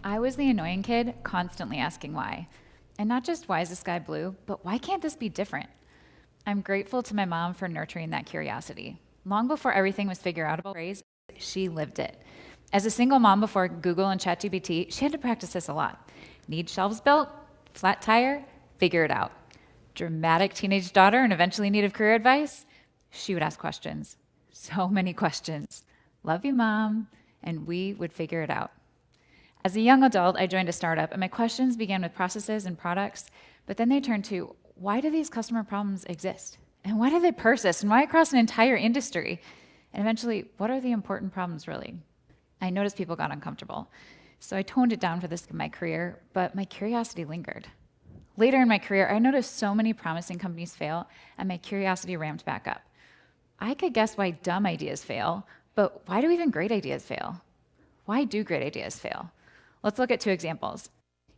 I was the annoying kid constantly asking why. And not just why is the sky blue, but why can't this be different? I'm grateful to my mom for nurturing that curiosity. Long before everything was figure outable, she lived it. As a single mom before Google and ChatGPT, she had to practice this a lot. Need shelves built? Flat tire? Figure it out. Dramatic teenage daughter and eventually need of career advice? She would ask questions. So many questions. Love you, Mom. And we would figure it out. As a young adult, I joined a startup, and my questions began with processes and products, but then they turned to, why do these customer problems exist? And why do they persist? And why across an entire industry? And eventually, what are the important problems really? I noticed people got uncomfortable. So I toned it down for this in my career, but my curiosity lingered. Later in my career, I noticed so many promising companies fail, and my curiosity ramped back up. I could guess why dumb ideas fail, but why do even great ideas fail? Why do great ideas fail? Let's look at 2 examples.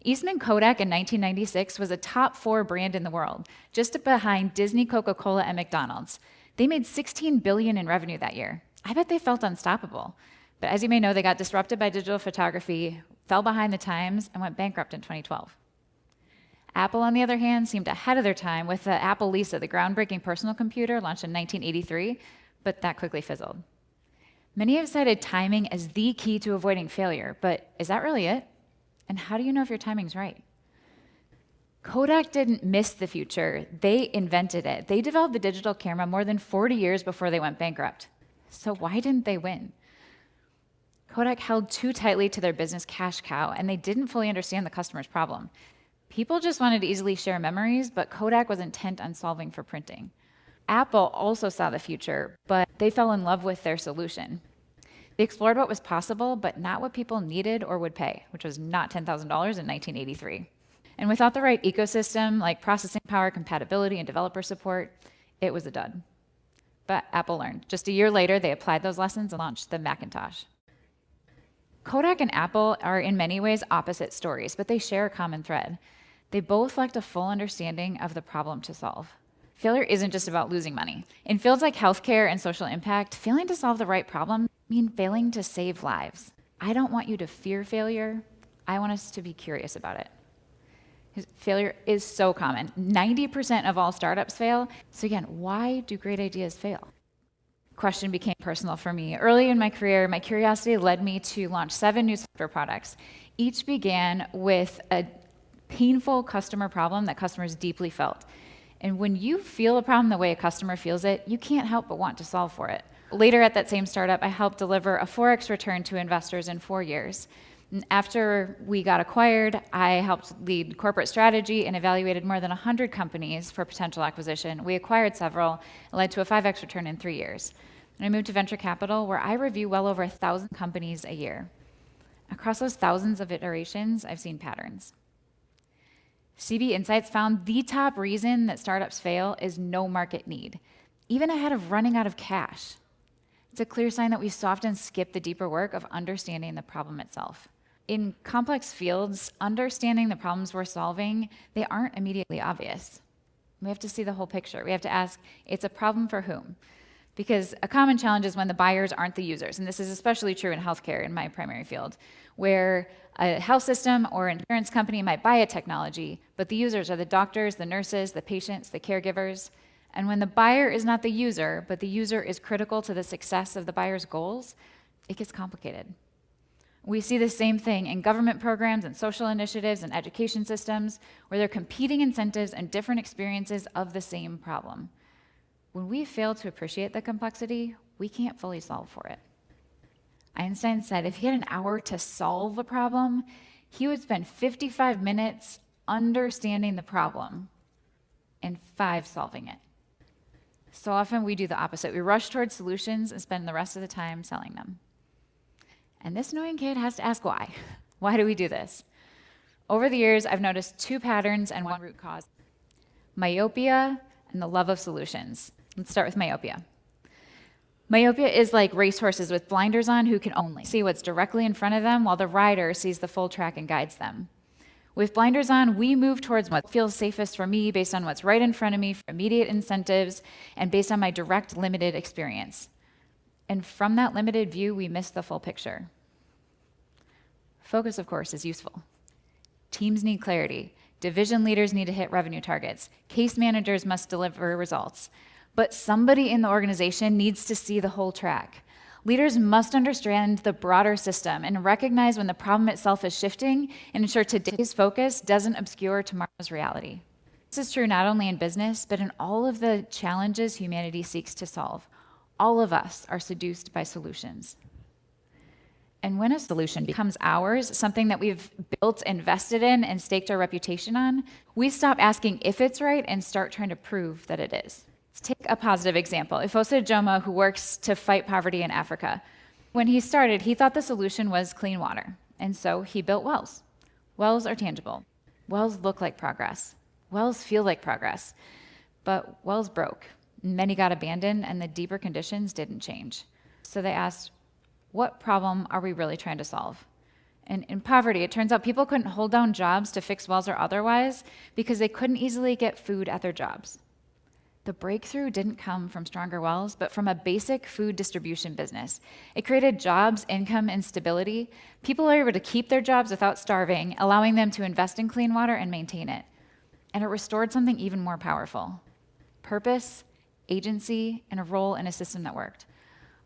Eastman Kodak in 1996 was a top 4 brand in the world, just behind Disney, Coca-Cola, and McDonald's. They made $16 billion in revenue that year. I bet they felt unstoppable. But as you may know, they got disrupted by digital photography, fell behind the times, and went bankrupt in 2012. Apple, on the other hand, seemed ahead of their time with the Apple Lisa, the groundbreaking personal computer launched in 1983, but that quickly fizzled. Many have cited timing as the key to avoiding failure, but is that really it? And how do you know if your timing's right? Kodak didn't miss the future, they invented it. They developed the digital camera more than 40 years before they went bankrupt. So why didn't they win? Kodak held too tightly to their business cash cow, and they didn't fully understand the customer's problem. People just wanted to easily share memories, but Kodak was intent on solving for printing. Apple also saw the future, but they fell in love with their solution. They explored what was possible, but not what people needed or would pay, which was not $10,000 in 1983. And without the right ecosystem, like processing power, compatibility, and developer support, it was a dud. But Apple learned. Just a year later, they applied those lessons and launched the Macintosh. Kodak and Apple are in many ways opposite stories, but they share a common thread. They both lacked a full understanding of the problem to solve. Failure isn't just about losing money. In fields like healthcare and social impact, failing to solve the right problem means failing to save lives. I don't want you to fear failure. I want us to be curious about it. Failure is so common. 90% of all startups fail. So again, why do great ideas fail? Question became personal for me. Early in my career, my curiosity led me to launch 7 new software products. Each began with a painful customer problem that customers deeply felt. And when you feel a problem the way a customer feels it, you can't help but want to solve for it. Later at that same startup, I helped deliver a 4x return to investors in 4 years. And after we got acquired, I helped lead corporate strategy and evaluated more than 100 companies for potential acquisition. We acquired several, and led to a 5x return in 3 years. And I moved to venture capital, where I review well over 1,000 companies a year. Across those thousands of iterations, I've seen patterns. CB Insights found the top reason that startups fail is no market need, even ahead of running out of cash. It's a clear sign that we so often skip the deeper work of understanding the problem itself. In complex fields, understanding the problems we're solving, they aren't immediately obvious. We have to see the whole picture. We have to ask, it's a problem for whom? Because a common challenge is when the buyers aren't the users, and this is especially true in healthcare, in my primary field, where a health system or an insurance company might buy a technology, but the users are the doctors, the nurses, the patients, the caregivers. And when the buyer is not the user, but the user is critical to the success of the buyer's goals, it gets complicated. We see the same thing in government programs and social initiatives and education systems, where there are competing incentives and different experiences of the same problem. When we fail to appreciate the complexity, we can't fully solve for it. Einstein said if he had an hour to solve a problem, he would spend 55 minutes understanding the problem and 5 solving it. So often we do the opposite. We rush towards solutions and spend the rest of the time selling them. And this annoying kid has to ask why. Why do we do this? Over the years, I've noticed 2 patterns and 1 root cause: myopia and the love of solutions. Let's start with myopia. Myopia is like racehorses with blinders on who can only see what's directly in front of them while the rider sees the full track and guides them. With blinders on, we move towards what feels safest for me based on what's right in front of me for immediate incentives and based on my direct limited experience. And from that limited view, we miss the full picture. Focus, of course, is useful. Teams need clarity. Division leaders need to hit revenue targets. Case managers must deliver results. But somebody in the organization needs to see the whole track. Leaders must understand the broader system and recognize when the problem itself is shifting and ensure today's focus doesn't obscure tomorrow's reality. This is true not only in business, but in all of the challenges humanity seeks to solve. All of us are seduced by solutions. And when a solution becomes ours, something that we've built, invested in, and staked our reputation on, we stop asking if it's right and start trying to prove that it is. Let's take a positive example. Ifosa Joma, who works to fight poverty in Africa. When he started, he thought the solution was clean water, and so he built wells. Wells are tangible. Wells look like progress. Wells feel like progress. But wells broke. Many got abandoned, and the deeper conditions didn't change. So they asked, what problem are we really trying to solve? And in poverty, it turns out people couldn't hold down jobs to fix wells or otherwise because they couldn't easily get food at their jobs. The breakthrough didn't come from stronger wells, but from a basic food distribution business. It created jobs, income, and stability. People are able to keep their jobs without starving, allowing them to invest in clean water and maintain it. And it restored something even more powerful: purpose, agency, and a role in a system that worked,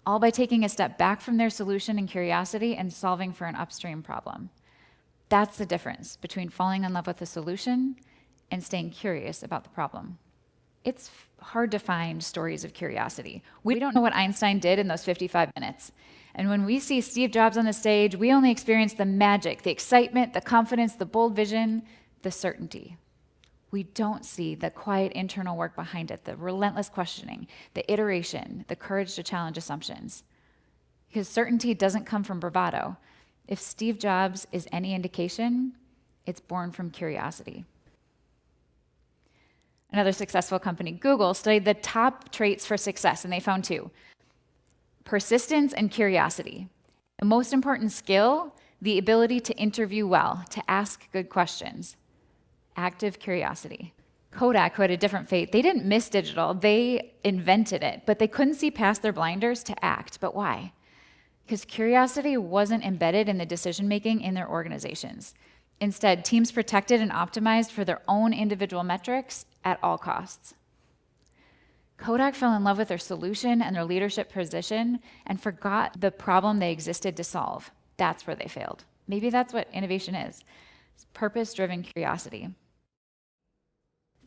all by taking a step back from their solution and curiosity and solving for an upstream problem. That's the difference between falling in love with a solution and staying curious about the problem. It's hard to find stories of curiosity. We don't know what Einstein did in those 55 minutes. And when we see Steve Jobs on the stage, we only experience the magic, the excitement, the confidence, the bold vision, the certainty. We don't see the quiet internal work behind it, the relentless questioning, the iteration, the courage to challenge assumptions. Because certainty doesn't come from bravado. If Steve Jobs is any indication, it's born from curiosity. Another successful company, Google, studied the top traits for success, and they found two: persistence and curiosity. The most important skill, the ability to interview well, to ask good questions. Active curiosity. Kodak, who had a different fate, they didn't miss digital, they invented it, but they couldn't see past their blinders to act. But why? Because curiosity wasn't embedded in the decision-making in their organizations. Instead, teams protected and optimized for their own individual metrics at all costs. Kodak fell in love with their solution and their leadership position and forgot the problem they existed to solve. That's where they failed. Maybe that's what innovation is. It's purpose-driven curiosity.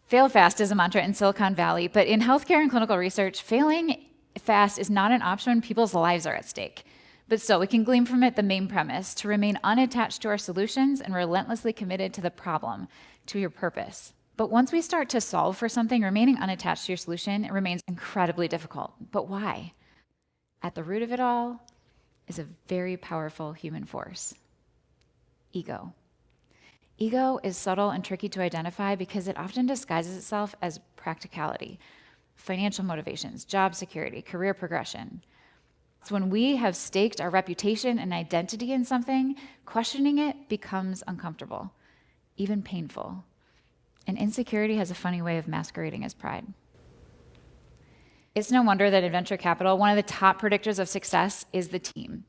Fail fast is a mantra in Silicon Valley, but in healthcare and clinical research, failing fast is not an option when people's lives are at stake. But still, we can glean from it the main premise: to remain unattached to our solutions and relentlessly committed to the problem, to your purpose. But once we start to solve for something, remaining unattached to your solution, it remains incredibly difficult. But why? At the root of it all is a very powerful human force: ego. Ego is subtle and tricky to identify because it often disguises itself as practicality, financial motivations, job security, career progression. It's when we have staked our reputation and identity in something, questioning it becomes uncomfortable, even painful. And insecurity has a funny way of masquerading as pride. It's no wonder that in venture capital, one of the top predictors of success is the team.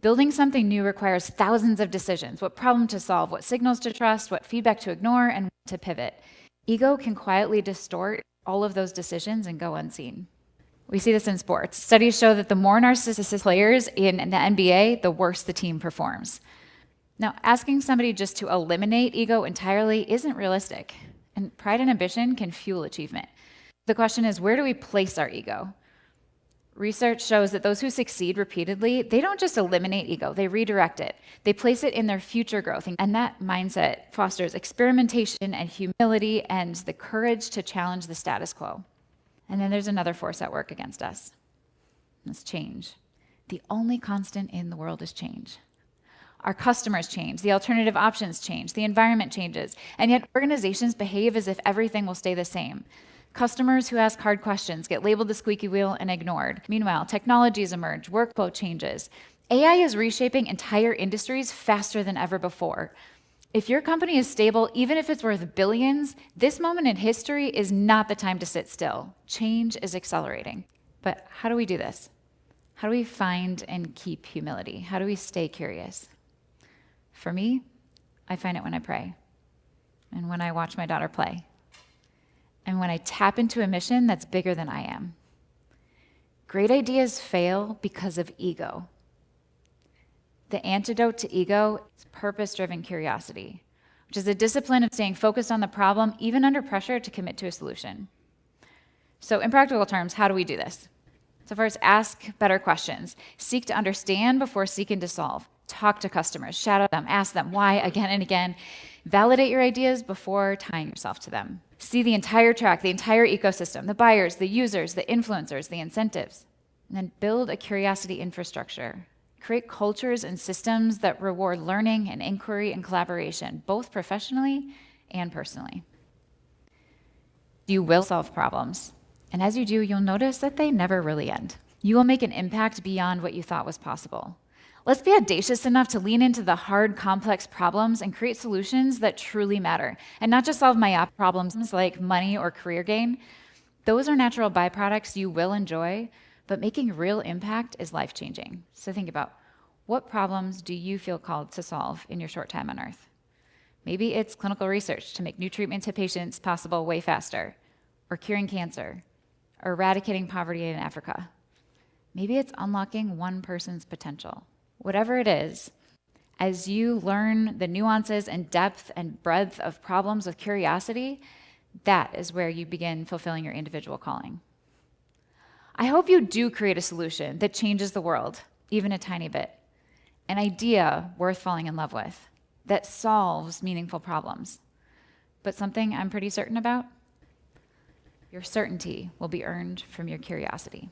Building something new requires thousands of decisions: what problem to solve, what signals to trust, what feedback to ignore, and when to pivot. Ego can quietly distort all of those decisions and go unseen. We see this in sports. Studies show that the more narcissistic players in the NBA, the worse the team performs. Now, asking somebody just to eliminate ego entirely isn't realistic, and pride and ambition can fuel achievement. The question is, where do we place our ego? Research shows that those who succeed repeatedly, they don't just eliminate ego, they redirect it. They place it in their future growth, and that mindset fosters experimentation and humility and the courage to challenge the status quo. And then there's another force at work against us. It's change. The only constant in the world is change. Our customers change, the alternative options change, the environment changes, and yet organizations behave as if everything will stay the same. Customers who ask hard questions get labeled the squeaky wheel and ignored. Meanwhile, technologies emerge, workflow changes. AI is reshaping entire industries faster than ever before. If your company is stable, even if it's worth billions, this moment in history is not the time to sit still. Change is accelerating. But how do we do this? How do we find and keep humility? How do we stay curious? For me, I find it when I pray, and when I watch my daughter play, and when I tap into a mission that's bigger than I am. Great ideas fail because of ego. The antidote to ego is purpose-driven curiosity, which is a discipline of staying focused on the problem, even under pressure to commit to a solution. So in practical terms, how do we do this? So first, ask better questions. Seek to understand before seeking to solve. Talk to customers, shadow them, ask them why again and again. Validate your ideas before tying yourself to them. See the entire track, the entire ecosystem, the buyers, the users, the influencers, the incentives. And then build a curiosity infrastructure. Create cultures and systems that reward learning and inquiry and collaboration, both professionally and personally. You will solve problems. And as you do, you'll notice that they never really end. You will make an impact beyond what you thought was possible. Let's be audacious enough to lean into the hard, complex problems and create solutions that truly matter, and not just solve myopic problems like money or career gain. Those are natural byproducts you will enjoy, but making real impact is life-changing. So think about, what problems do you feel called to solve in your short time on Earth? Maybe it's clinical research to make new treatments to patients possible way faster, or curing cancer, or eradicating poverty in Africa. Maybe it's unlocking one person's potential. Whatever it is, as you learn the nuances and depth and breadth of problems with curiosity, that is where you begin fulfilling your individual calling. I hope you do create a solution that changes the world, even a tiny bit. An idea worth falling in love with, that solves meaningful problems. But something I'm pretty certain about, your certainty will be earned from your curiosity.